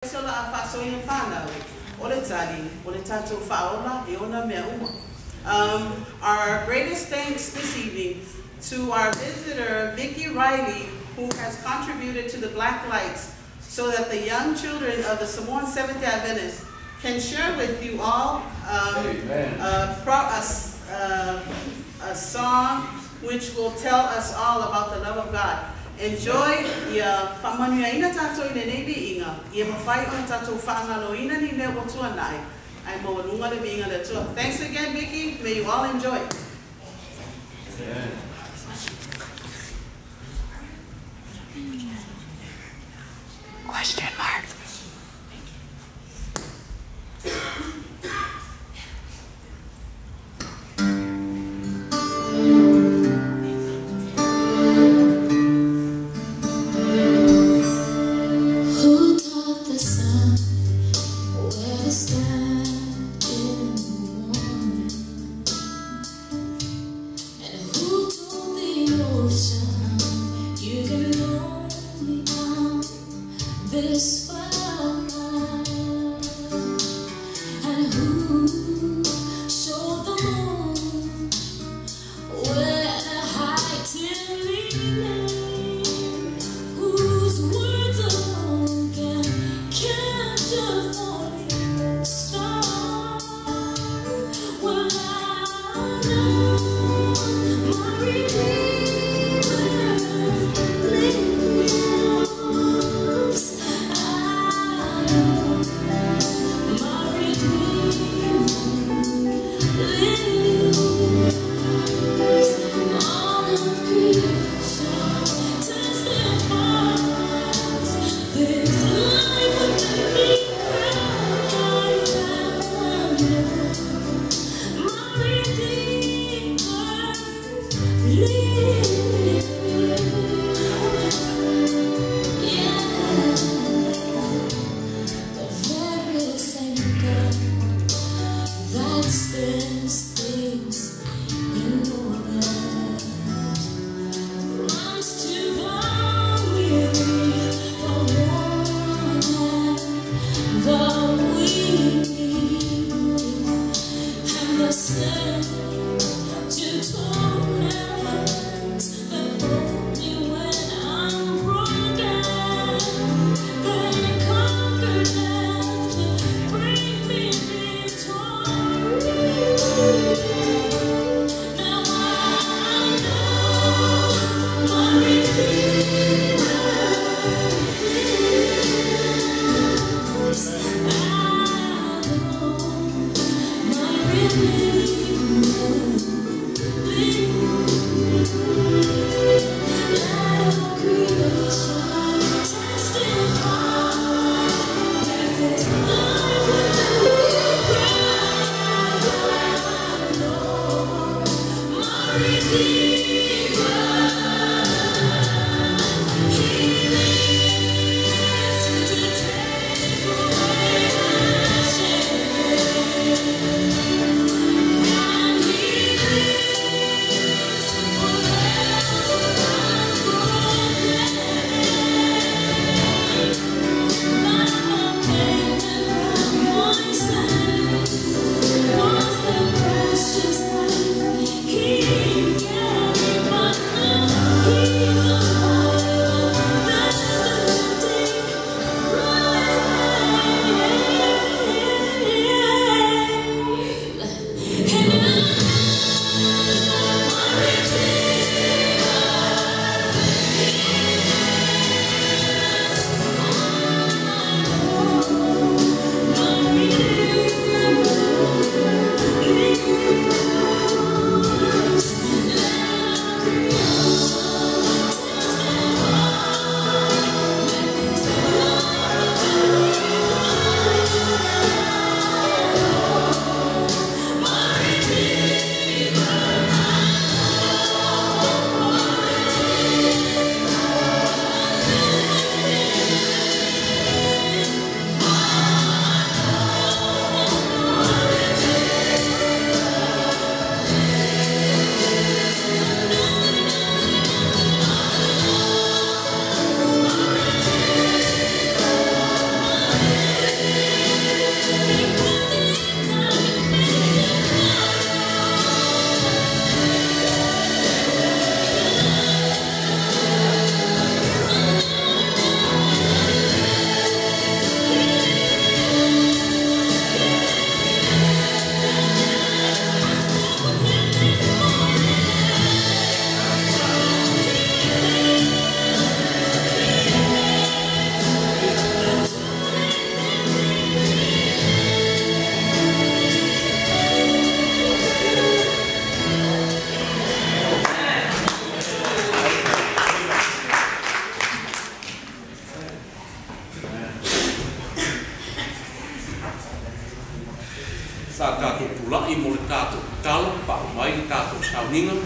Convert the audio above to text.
Our greatest thanks this evening to our visitor, Vicki Riley, who has contributed to the Black Lights so that the young children of the Samoan Seventh-day Adventists can share with you all a song which will tell us all about the love of God. Enjoy ya whamanuia ina tātou I nenevi inga. Ia mawhai o tātou whaangalo ina ni ne o tuanai. Ai mo lunga le vinga le tua. Thanks again, Vicki. May you all enjoy. Question mark. This life would make me cry. tātou tala, wha mai i tātou sauninga.